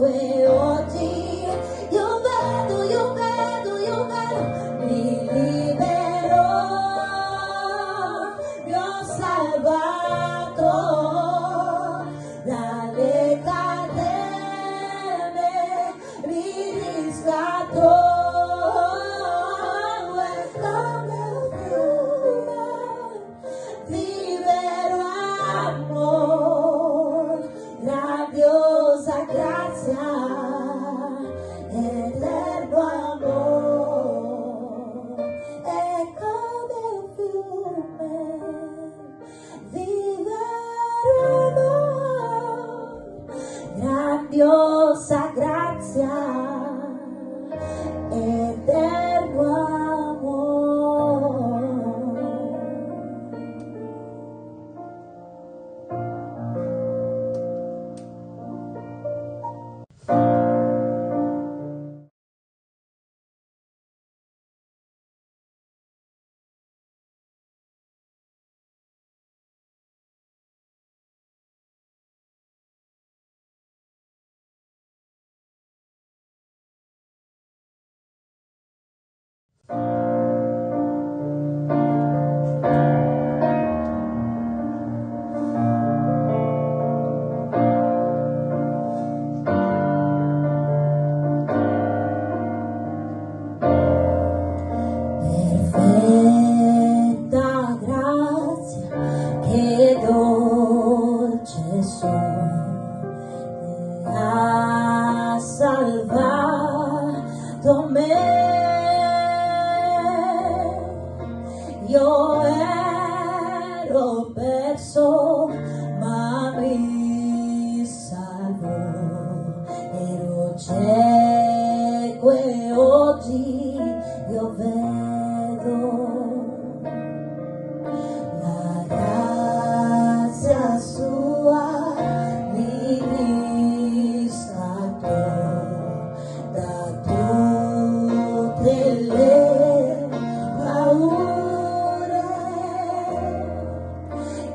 que oggi io vedo, mi liberò, mi ho salvato dalle catene, mi riscattò. Come un fiume di vero amor, grandiosa grazia, eterno amor, è come un fiume di vero amor, grandiosa grazia, eterno amor. Perfetta grazia, che dolce suono ha salvato me. Io ero perso, ma mi salvò. Ero cieco e oggi io vedo. La grazia sua mi riscattò da tutte le paure.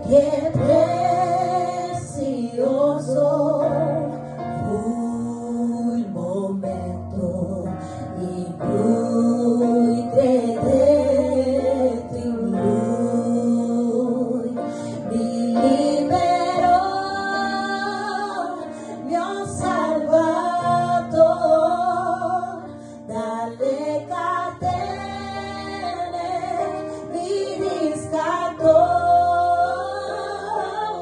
Che prezioso fu il momento in cui credetti in Lui. Mi liberò, mi ho salvato dalle catene, mi riscattò.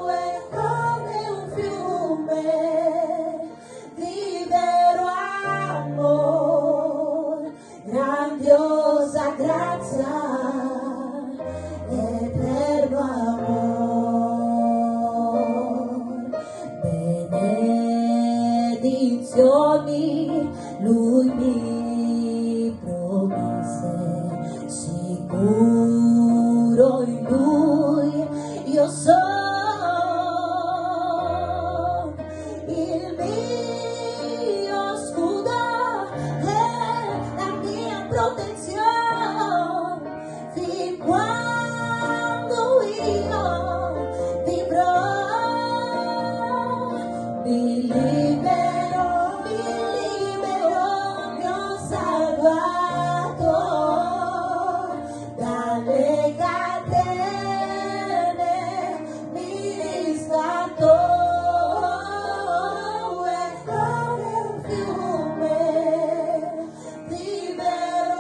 È come un fiume di vero amor, grandiosa grazia, eterno amor. Benedizioni Lui mi promise, sicuro in Lui io sono. Il mio scudo è la mia protezione, fin quando io vivrò. Mi libero, mi ho salvato dalle catene, mi riscattò. È come un fiume di vero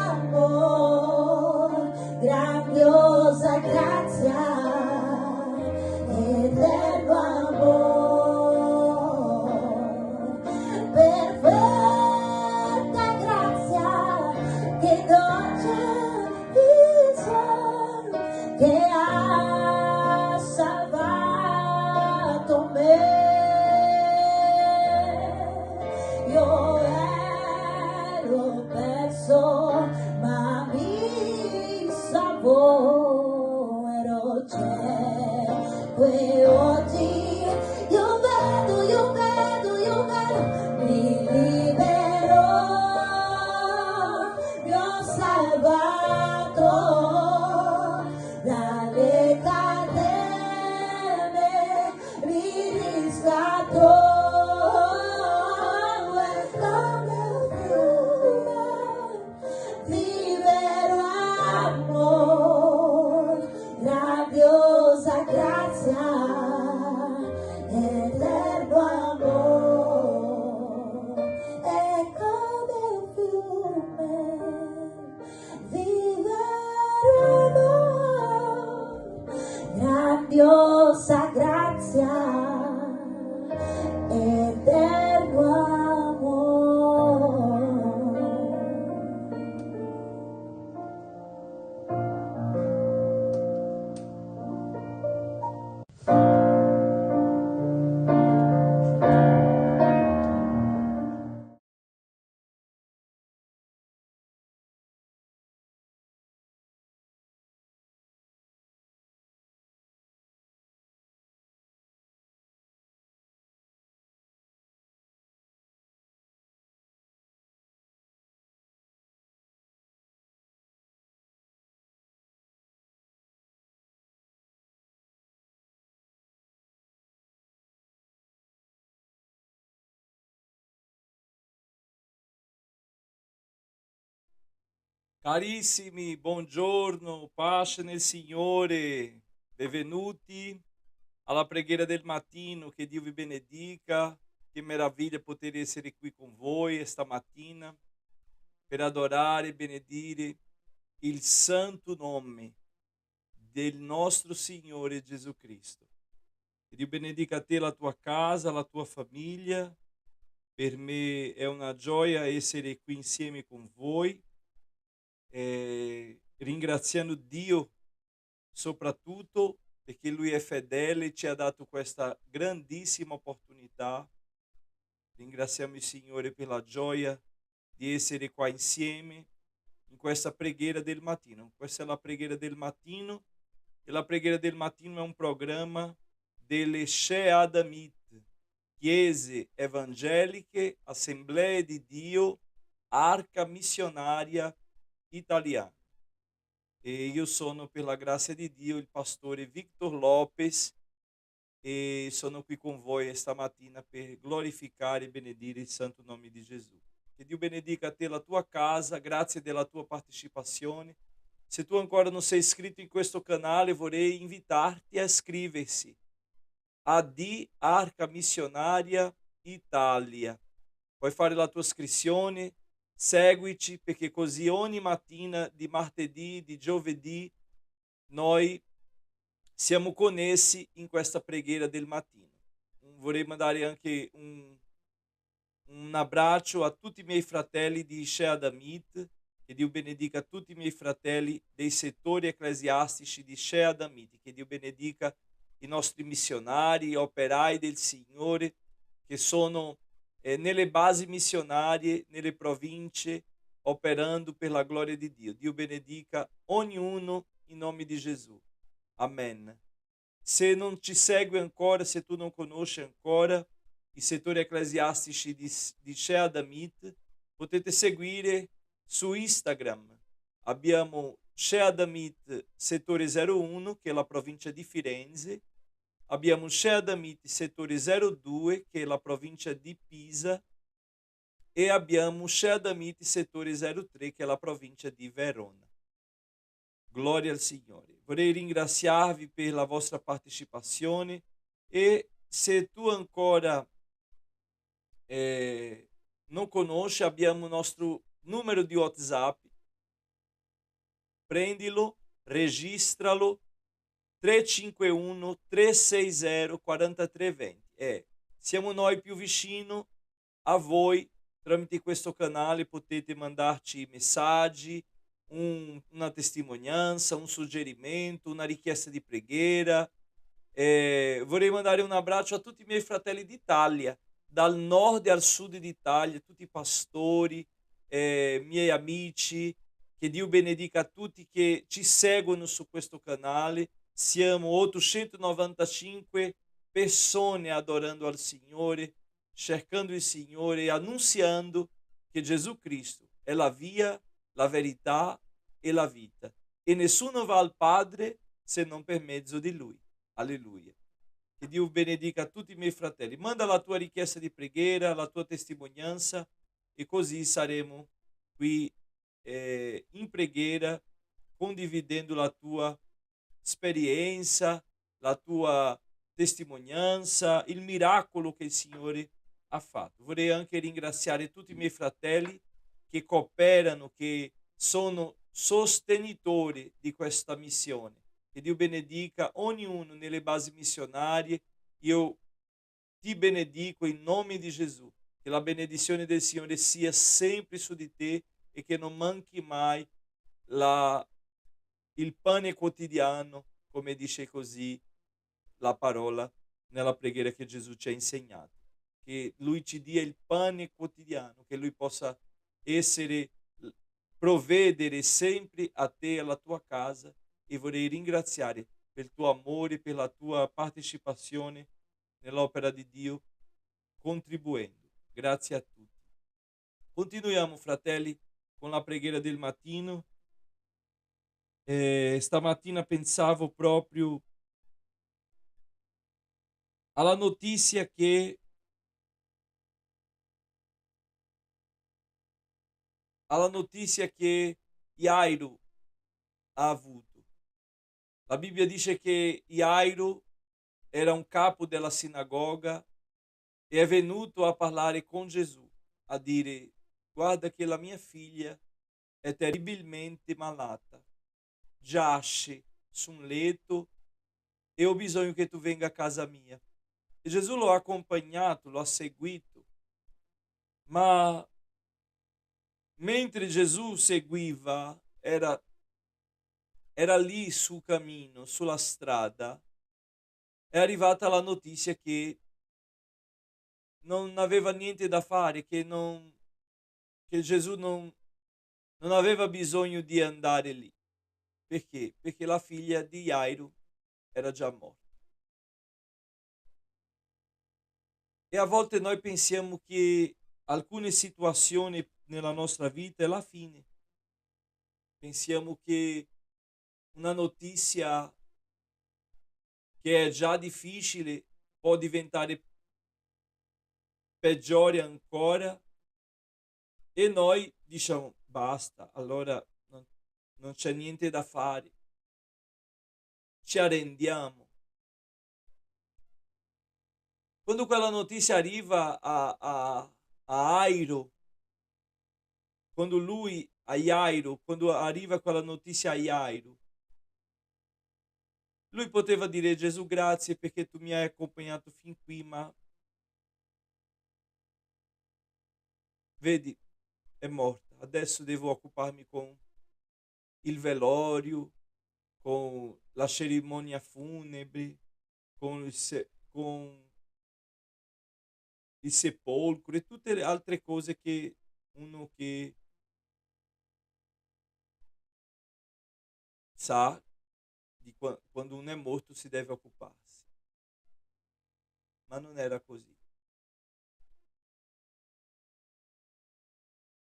amor, grandiosa grazia, eterno amor. Perfetta grazia, che dolce visione, che ha salvato me. Io ero perso, ma mi salvò. Ero cieco e oggi io vedo, mi Carissimi, buongiorno, pace nel Signore, benvenuti alla preghiera del mattino, che Dio vi benedica, che meraviglia poter essere qui con voi stamattina per adorare e benedire il santo nome del nostro Signore Gesù Cristo. Che Dio benedica te, la tua casa, la tua famiglia. Per me è una gioia essere qui insieme con voi, ringraziando Dio soprattutto perché Lui è fedele e ci ha dato questa grandissima opportunità. Ringraziamo il Signore per la gioia di essere qua insieme in questa preghiera del mattino. Questa è la preghiera del mattino e la preghiera del mattino è un programma delle Sheadamit, Chiese Evangeliche, Assemblee di Dio, Arca Missionaria Italiana. E io sono, per la grazia di Dio, il pastore Victor Lopes e sono qui con voi stamattina per glorificare e benedire il santo nome di Gesù. Che Dio benedica te e la tua casa, grazie della tua partecipazione. Se tu ancora non sei iscritto in questo canale, vorrei invitarti a iscriversi a D Arca Missionaria Italia. Puoi fare la tua iscrizione, seguici perché così ogni mattina di martedì, di giovedì, noi siamo connessi in questa preghiera del mattino. Vorrei mandare anche un abbraccio a tutti i miei fratelli di Sheadamit, che Dio benedica tutti i miei fratelli dei settori ecclesiastici di Sheadamit, che Dio benedica i nostri missionari, operai del Signore, che sono nelle basi missionarie, nelle province, operando per la gloria di Dio. Dio benedica ognuno in nome di Gesù. Amen. Se non ci segue ancora, se tu non conosci ancora i settori ecclesiastici di Sheadamit, potete seguire su Instagram. Abbiamo Sheadamit settore 01, che è la provincia di Firenze, abbiamo Sheadamit settore 02, che è la provincia di Pisa, e abbiamo Sheadamit settore 03, che è la provincia di Verona. Gloria al Signore. Vorrei ringraziarvi per la vostra partecipazione e se tu ancora non conosci, abbiamo il nostro numero di WhatsApp, prendilo, registralo, 351 360 4320. Siamo noi più vicino a voi. Tramite questo canale potete mandarci messaggi, una testimonianza, un suggerimento, una richiesta di preghiera. Vorrei mandare un abbraccio a tutti i miei fratelli d'Italia, dal nord al sud d'Italia, tutti i pastori, miei amici. Che Dio benedica a tutti che ci seguono su questo canale. Siamo 895 persone adorando al Signore, cercando il Signore e annunziando che Gesù Cristo è la via, la verità e la vita. E nessuno va al Padre se non per mezzo di Lui. Alleluia. Che Dio benedica tutti i miei fratelli. Manda la tua richiesta di preghiera, la tua testimonianza e così saremo qui in preghiera condividendo la tua esperienza, la tua testimonianza, il miracolo che il Signore ha fatto. Vorrei anche ringraziare tutti i miei fratelli che cooperano, che sono sostenitori di questa missione. Che Dio benedica ognuno nelle basi missionarie. Io ti benedico in nome di Gesù. Che la benedizione del Signore sia sempre su di te e che non manchi mai la- il pane quotidiano, come dice così la parola nella preghiera che Gesù ci ha insegnato. Che Lui ci dia il pane quotidiano, che Lui possa essere, provvedere sempre a te e alla tua casa. E vorrei ringraziare per il tuo amore, per la tua partecipazione nell'opera di Dio, contribuendo. Grazie a tutti. Continuiamo, fratelli, con la preghiera del mattino. Stamattina pensavo proprio alla notizia che Jairo ha avuto. La Bibbia dice che Jairo era un capo della sinagoga e è venuto a parlare con Gesù, a dire: guarda che la mia figlia è terribilmente malata, giace su un letto e ho bisogno che tu venga a casa mia. E Gesù lo ha accompagnato, lo ha seguito, ma mentre Gesù seguiva, era lì su cammino, sulla strada, è arrivata la notizia che non aveva niente da fare, che Gesù non aveva bisogno di andare lì. Perché? Perché la figlia di Jairo era già morta. E a volte noi pensiamo che alcune situazioni nella nostra vita è la fine. Pensiamo che una notizia che è già difficile può diventare peggiore ancora e noi diciamo basta, allora non c'è niente da fare, ci arrendiamo. Quando quella notizia arriva a Jairo, quando arriva quella notizia a Jairo, lui poteva dire: Gesù, grazie perché tu mi hai accompagnato fin qui, ma vedi, è morta. Adesso devo occuparmi con il velorio, con la cerimonia funebre, con il sepolcro e tutte le altre cose che uno che sa quando uno è morto si deve occuparsi. Ma non era così.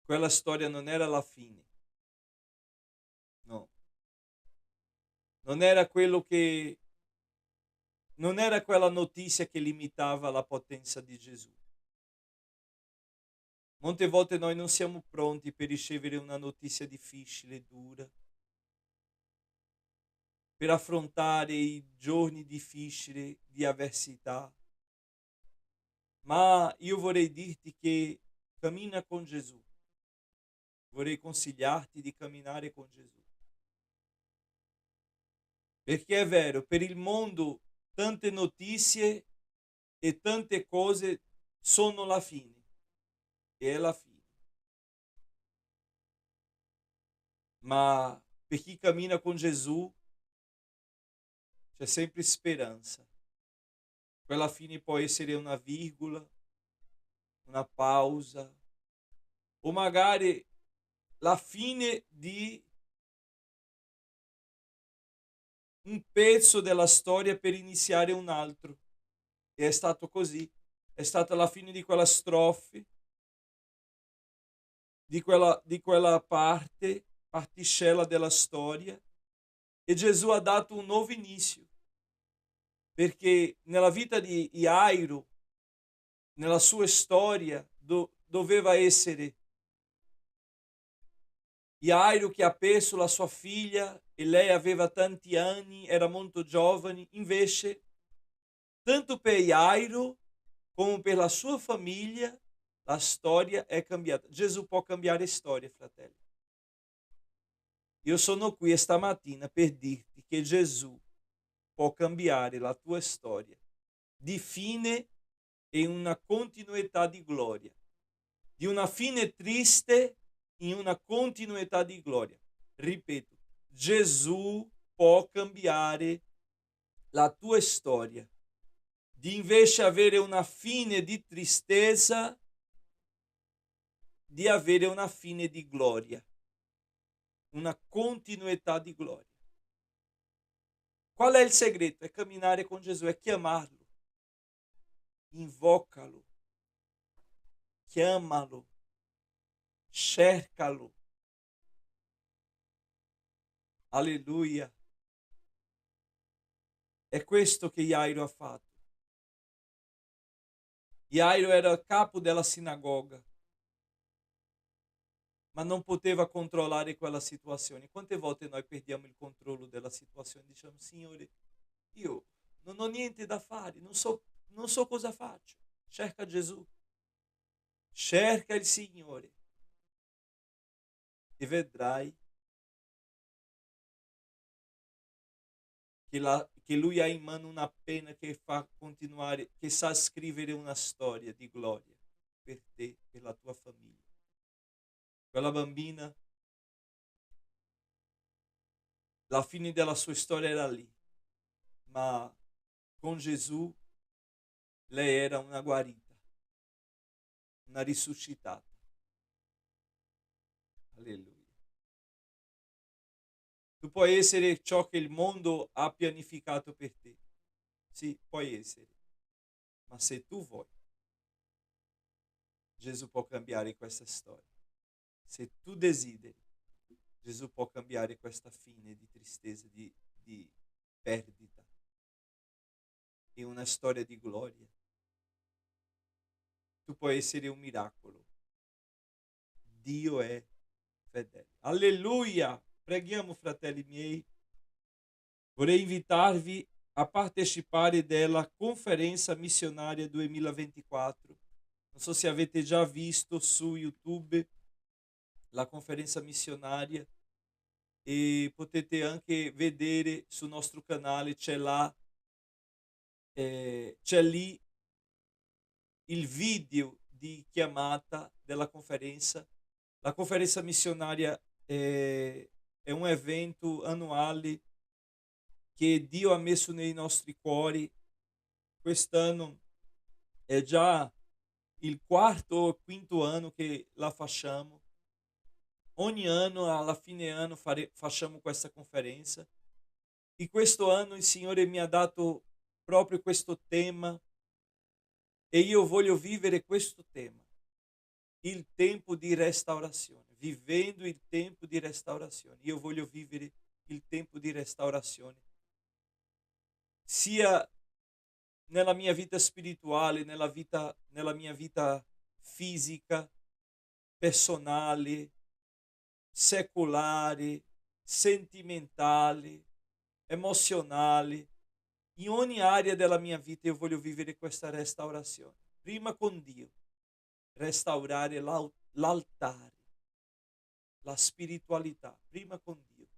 Quella storia non era la fine. No. Non era quello che non era quella notizia che limitava la potenza di Gesù. Molte volte noi non siamo pronti per ricevere una notizia difficile, dura, per affrontare i giorni difficili di avversità. Ma io vorrei dirti che cammina con Gesù. Vorrei consigliarti di camminare con Gesù. Perché è vero, per il mondo tante notizie e tante cose sono la fine. E è la fine. Ma per chi cammina con Gesù c'è sempre speranza. Quella fine può essere una virgola, una pausa, o magari la fine di un pezzo della storia per iniziare un altro. E è stato così. È stata la fine di quella strofe, di quella particella della storia, e Gesù ha dato un nuovo inizio. Perché nella vita di Jairo, nella sua storia, doveva essere Jairo che ha perso la sua figlia e lei aveva tanti anni, era molto giovane. Invece, tanto per Jairo come per la sua famiglia, la storia è cambiata. Gesù può cambiare storia, fratelli. Io sono qui stamattina per dirti che Gesù può cambiare la tua storia di fine e una continuità di gloria, di una fine triste in una continuità di gloria. Ripeto, Gesù può cambiare la tua storia, di invece avere una fine di tristezza, di avere una fine di gloria, una continuità di gloria. Qual è il segreto? È camminare con Gesù, è chiamarlo, invocalo, chiamalo, cercalo. Alleluia. È questo che Jairo ha fatto. Jairo era il capo della sinagoga, ma non poteva controllare quella situazione. Quante volte noi perdiamo il controllo della situazione? Diciamo, Signore, io non ho niente da fare, non so cosa faccio. Cerca Gesù, cerca il Signore e vedrai che Lui ha in mano una penna che fa continuare, che sa scrivere una storia di gloria per te, per la tua famiglia. Quella bambina, la fine della sua storia era lì, ma con Gesù lei era una guarita, una risuscitata. Alleluia. Tu puoi essere ciò che il mondo ha pianificato per te. Sì, puoi essere. Ma se tu vuoi, Gesù può cambiare questa storia. Se tu desideri, Gesù può cambiare questa fine di tristezza, di perdita. È una storia di gloria. Tu puoi essere un miracolo. Dio è fedele. Alleluia! Preghiamo, fratelli miei. Vorrei invitarvi a partecipare della conferenza missionaria 2024. Non so se avete già visto su YouTube la conferenza missionaria e potete anche vedere sul nostro canale, c'è lì il video di chiamata della conferenza. La conferenza missionaria è un evento annuale che Dio ha messo nei nostri cuori. Quest'anno è già il quarto o quinto anno che la facciamo. Ogni anno, alla fine anno, facciamo questa conferenza. E questo anno il Signore mi ha dato proprio questo tema e io voglio vivere questo tema, il tempo di restaurazione, vivendo il tempo di restaurazione. Io voglio vivere il tempo di restaurazione, sia nella mia vita spirituale, nella mia vita fisica, personale, secolare, sentimentale, emozionale. In ogni area della mia vita io voglio vivere questa restaurazione. Prima con Dio, restaurare l'altare, la spiritualità, prima con Dio.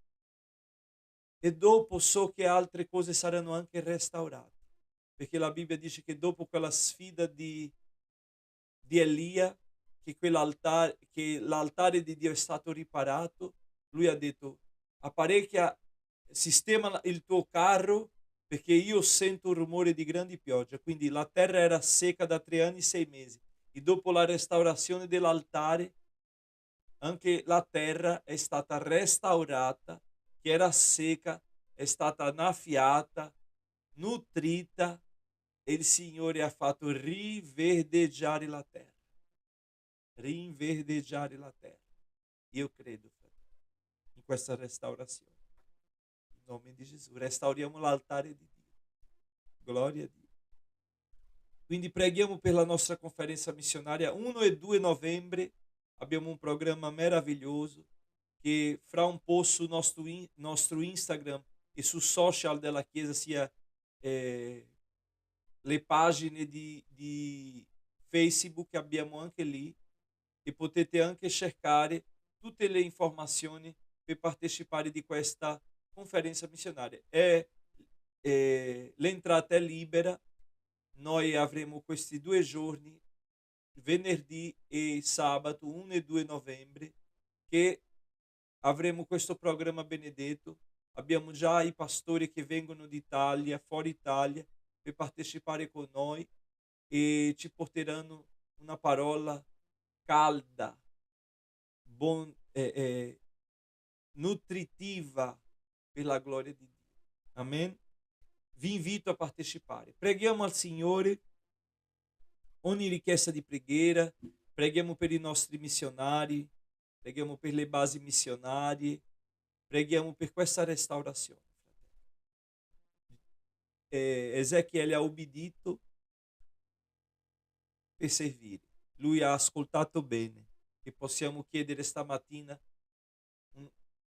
E dopo so che altre cose saranno anche restaurate, perché la Bibbia dice che dopo quella sfida di Elia, che l'altare di Dio è stato riparato, lui ha detto: apparecchia, sistema il tuo carro, perché io sento un rumore di grandi piogge. Quindi la terra era secca da 3 anni e 6 mesi e dopo la restaurazione dell'altare anche la terra è stata restaurata, che era secca, è stata annaffiata, nutrita, e il Signore ha fatto riverdeggiare la terra. Rinverdeggiare la terra. Io credo, fratello, in questa restaurazione. In nome di Gesù, restauriamo l'altare di Dio. Gloria a Dio. Quindi preghiamo per la nostra conferenza missionaria. 1 e 2 novembre abbiamo un programma meraviglioso che fra un po' sul nostro Instagram e su social della Chiesa, sia le pagine di Facebook che abbiamo anche lì, e potete anche cercare tutte le informazioni per partecipare di questa conferenza missionaria. L'entrata è libera. Noi avremo questi 2 giorni, venerdì e sabato 1 e 2 novembre, che avremo questo programma benedetto. Abbiamo già i pastori che vengono d'Italia, fuori Italia, per partecipare con noi e ci porteranno una parola calda, nutritiva per la gloria di Dio. Amen. Vi invito a partecipare. Preghiamo al Signore ogni richiesta di preghiera, preghiamo per i nostri missionari, preghiamo per le basi missionarie, preghiamo per questa restaurazione. Ezechiele ha obbedito per servire, lui ha ascoltato bene che possiamo chiedere stamattina,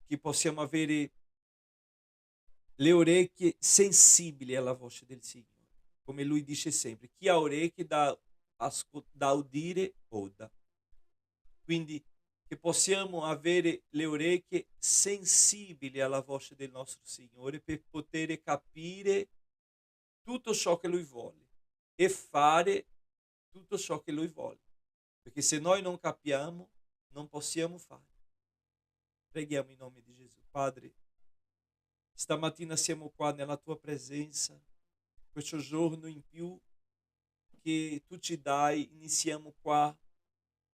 che possiamo avere le orecchie sensibili alla voce del Signore. Come lui dice sempre, chi ha orecchie da udire oda. Quindi che possiamo avere le orecchie sensibili alla voce del nostro Signore per poter capire tutto ciò che Lui vuole e fare tutto ciò che Lui vuole. Perché se noi non capiamo, non possiamo fare. Preghiamo in nome di Gesù. Padre, stamattina siamo qua nella Tua presenza, questo giorno in più che Tu ci dai, iniziamo qua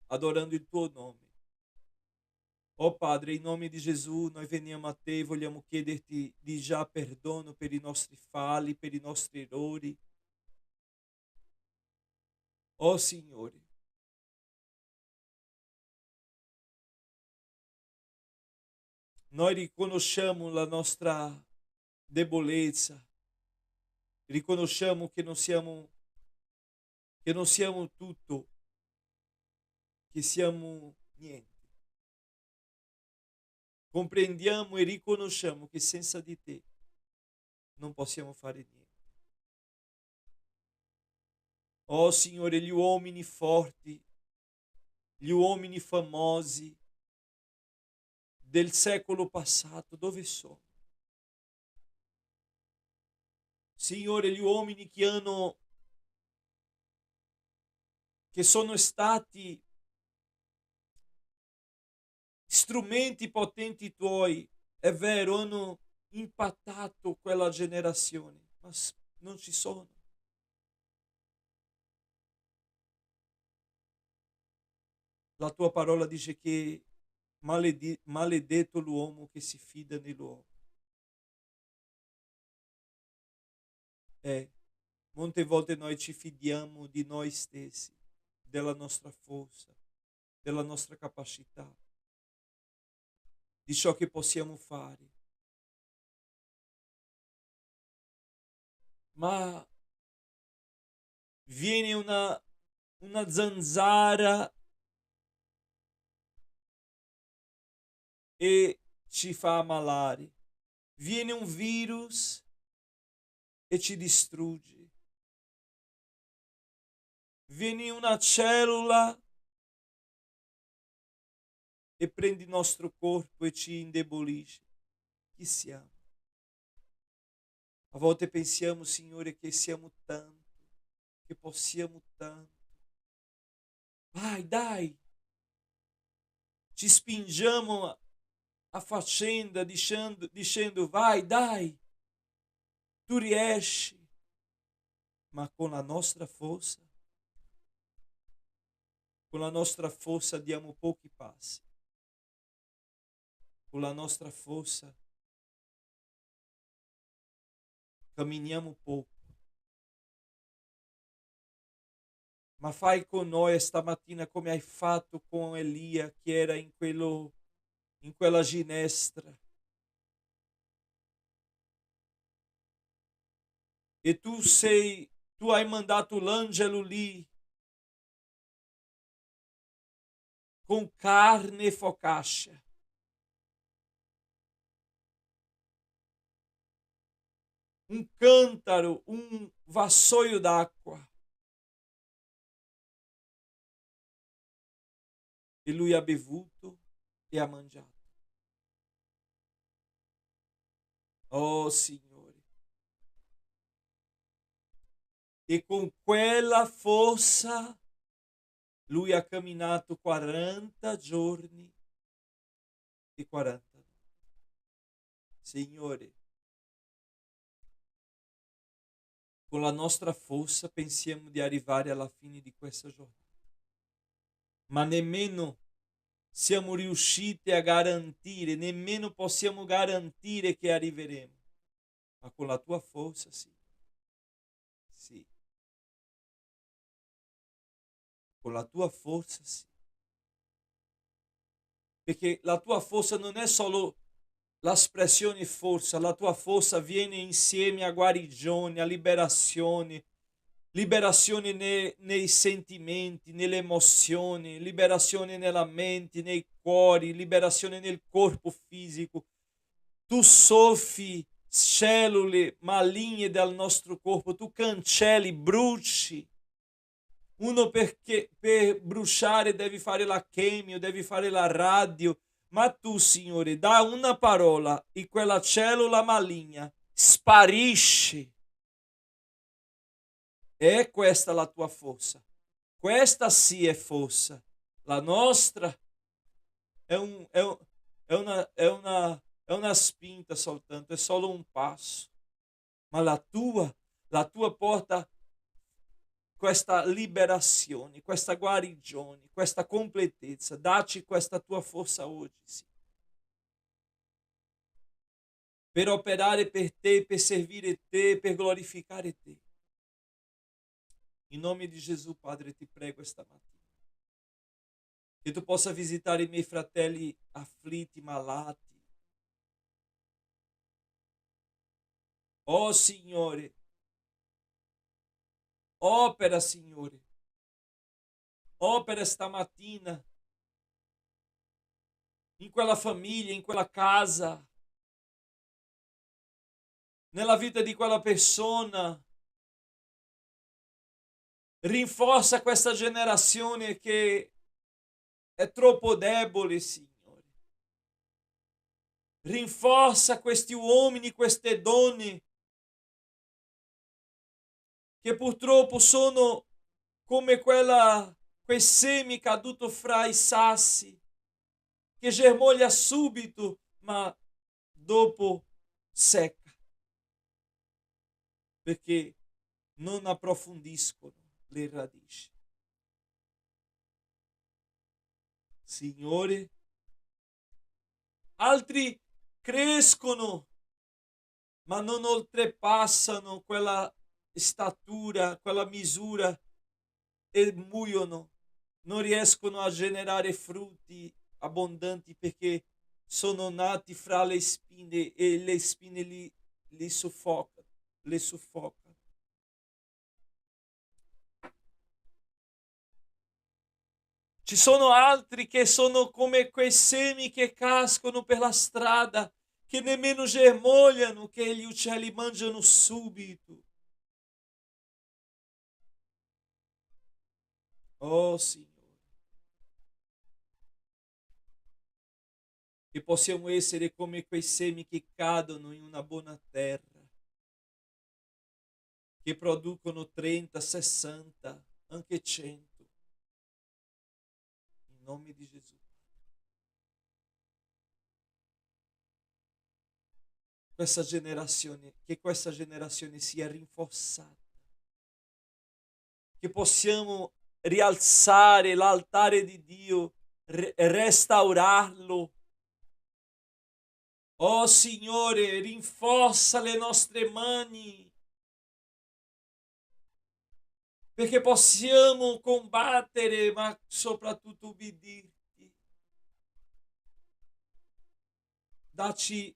adorando il Tuo nome. Oh Padre, in nome di Gesù noi veniamo a Te e vogliamo chiederti di già perdono per i nostri falli, per i nostri errori. Oh Signore, noi riconosciamo la nostra debolezza, riconosciamo che non siamo tutto, che siamo niente. Comprendiamo e riconosciamo che senza di Te non possiamo fare niente. Oh Signore, gli uomini forti, gli uomini famosi del secolo passato, dove sono? Signore, gli uomini che sono stati strumenti potenti Tuoi, è vero, hanno impattato quella generazione, ma non ci sono. La Tua parola dice che maledetto l'uomo che si fida nell'uomo. Molte volte noi ci fidiamo di noi stessi, della nostra forza, della nostra capacità, di ciò che possiamo fare. Ma viene una zanzara e ci fa ammalare. Viene un virus e ci distrugge. Viene una cellula e prende il nostro corpo e ci indebolisce. Chi siamo? A volte pensiamo, Signore, che siamo tanto, che possiamo tanto. Vai, dai! Ci spingiamo a faccenda dicendo vai, dai! Tu riesci, ma con la nostra forza diamo pochi passi. Con la nostra forza camminiamo poco. Ma fai con noi stamattina come hai fatto con Elia che era in quella ginestra. E tu hai mandato l'angelo lì con carne e focaccia. Un cântaro, un vassoio d'acqua. E lui ha bevuto e ha mangiato. Oh Signore. E con quella forza lui ha camminato 40 giorni e 40 notti. Signore, con la nostra forza pensiamo di arrivare alla fine di questa giornata, ma nemmeno siamo riusciti a garantire, nemmeno possiamo garantire che arriveremo, ma con la tua forza sì. Sì. Con la tua forza sì. Perché la tua forza non è solo l'espressione forza, la tua forza viene insieme a guarigione, a liberazione, liberazione nei sentimenti, nelle emozioni, liberazione nella mente, nei cuori, liberazione nel corpo fisico. Tu soffi cellule maligne dal nostro corpo, tu cancelli, bruci. Uno perché per bruciare devi fare la chemio, devi fare la radio, ma tu, Signore, dà una parola e quella cellula maligna sparisce. È questa la tua forza. Questa sì è forza. La nostra è, è una spinta soltanto, è solo un passo. Ma la tua porta questa liberazione, questa guarigione, questa completezza. Dacci questa tua forza oggi, sì, per operare per te, per servire te, per glorificare te. In nome di Gesù, Padre, ti prego stamattina che tu possa visitare i miei fratelli afflitti, malati. Oh Signore, opera Signore, opera stamattina in quella famiglia, in quella casa, nella vita di quella persona. Rinforza questa generazione che è troppo debole, Signore. Rinforza questi uomini, queste donne che purtroppo sono come quei semi caduto fra i sassi, che germoglia subito, ma dopo secca, perché non approfondiscono le radici. Signore, altri crescono, ma non oltrepassano quella statura, quella misura e muoiono, non riescono a generare frutti abbondanti perché sono nati fra le spine e le spine li soffocano, le soffocano. Ci sono altri che sono come quei semi che cascano per la strada, che nemmeno germogliano, che gli uccelli mangiano subito. Oh Signore, che possiamo essere come quei semi che cadono in una buona terra, che producono 30, 60, anche 100. In nome di Gesù. Che questa generazione sia rinforzata, che possiamo rialzare l'altare di Dio, restaurarlo. Oh Signore, rinforza le nostre mani, perché possiamo combattere, ma soprattutto ubbidirti. Dacci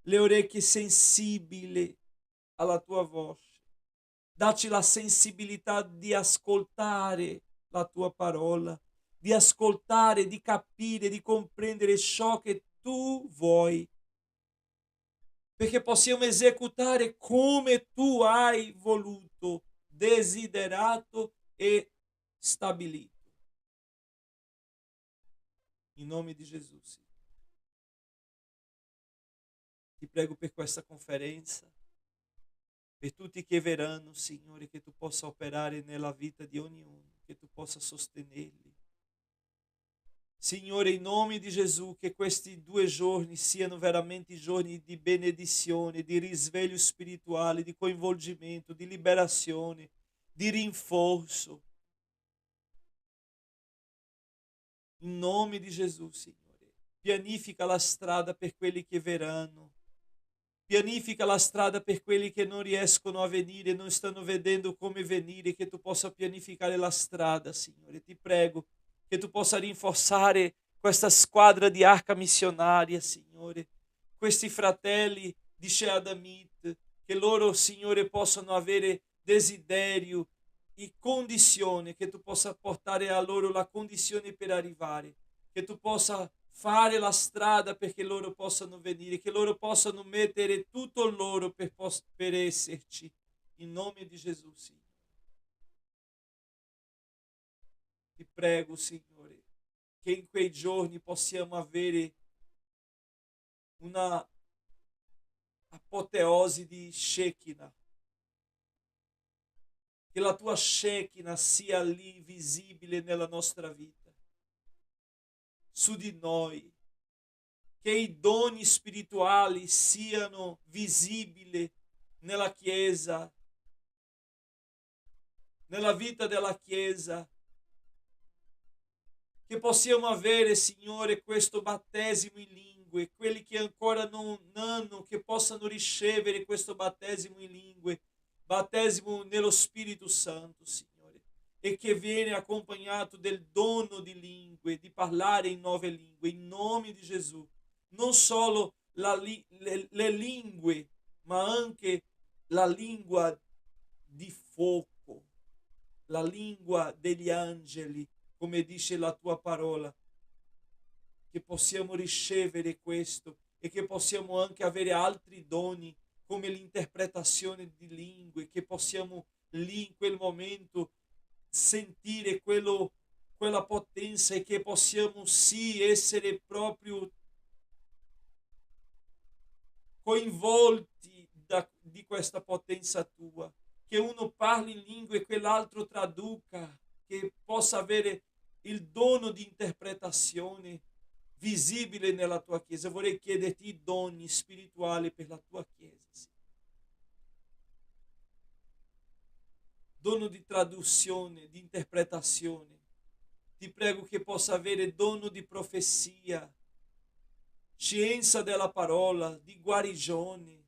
le orecchie sensibili alla tua voce. Dacci la sensibilità di ascoltare la tua parola, di ascoltare, di capire, di comprendere ciò che tu vuoi, perché possiamo esecutare come tu hai voluto, desiderato e stabilito. In nome di Gesù, sì. Ti prego per questa conferenza, per tutti che verranno, Signore, che tu possa operare nella vita di ognuno, che tu possa sostenerli. Signore, in nome di Gesù, che questi 2 giorni siano veramente giorni di benedizione, di risveglio spirituale, di coinvolgimento, di liberazione, di rinforzo. In nome di Gesù, Signore, pianifica la strada per quelli che verranno. Pianifica la strada per quelli che non riescono a venire, non stanno vedendo come venire, che tu possa pianificare la strada, Signore. Ti prego che tu possa rinforzare questa squadra di arca missionaria, Signore. Questi fratelli di Sheadamit, che loro, Signore, possano avere desiderio e condizione, che tu possa portare a loro la condizione per arrivare, che tu possa fare la strada perché loro possano venire, che loro possano mettere tutto loro per esserci. In nome di Gesù, Signore. Ti prego, Signore, che in quei giorni possiamo avere una apoteosi di Shekinah, che la tua Shekinah sia lì visibile nella nostra vita, su di noi, che i doni spirituali siano visibili nella Chiesa, nella vita della Chiesa, che possiamo avere, Signore, questo battesimo in lingue, quelli che ancora non hanno, che possano ricevere questo battesimo in lingue, battesimo nello Spirito Santo, Signore, e che viene accompagnato del dono di lingue, di parlare in nuove lingue, in nome di Gesù. Non solo le lingue, ma anche la lingua di fuoco, la lingua degli angeli, come dice la tua parola, che possiamo ricevere questo e che possiamo anche avere altri doni come l'interpretazione di lingue, che possiamo lì in quel momento sentire quella potenza e che possiamo sì essere proprio coinvolti di questa potenza tua, che uno parli in lingue e quell'altro traduca, che possa avere il dono di interpretazione visibile nella tua Chiesa. Vorrei chiederti doni spirituali per la tua Chiesa, sì. Dono di traduzione, di interpretazione. Ti prego che possa avere dono di profezia, scienza della parola, di guarigione.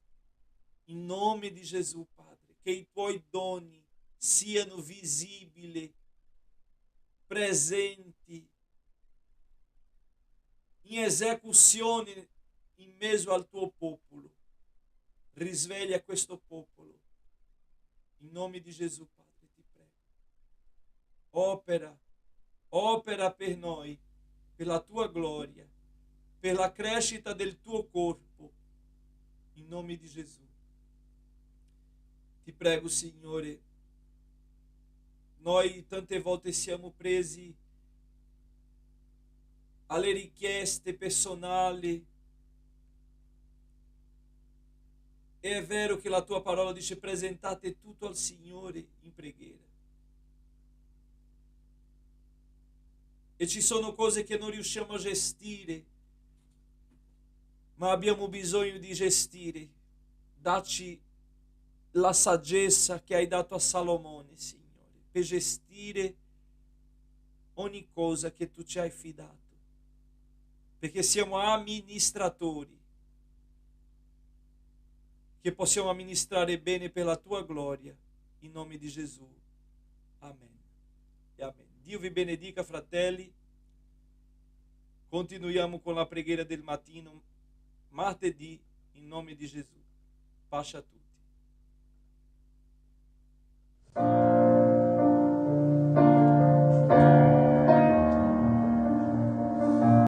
In nome di Gesù, Padre, che i tuoi doni siano visibili, presenti, in esecuzione in mezzo al tuo popolo. Risveglia questo popolo. In nome di Gesù, Padre, ti prego. Opera per noi, per la tua gloria, per la crescita del tuo corpo. In nome di Gesù. Ti prego, Signore, noi tante volte siamo presi alle richieste personali. E è vero che la tua parola dice presentate tutto al Signore in preghiera. E ci sono cose che non riusciamo a gestire, ma abbiamo bisogno di gestire. Dacci la saggezza che hai dato a Salomone, Signore, per gestire ogni cosa che tu ci hai affidato. Perché siamo amministratori, che possiamo amministrare bene per la tua gloria, in nome di Gesù. Amen. E amen. Dio vi benedica, fratelli. Continuiamo con la preghiera del mattino, martedì, in nome di Gesù. Pace a tutti.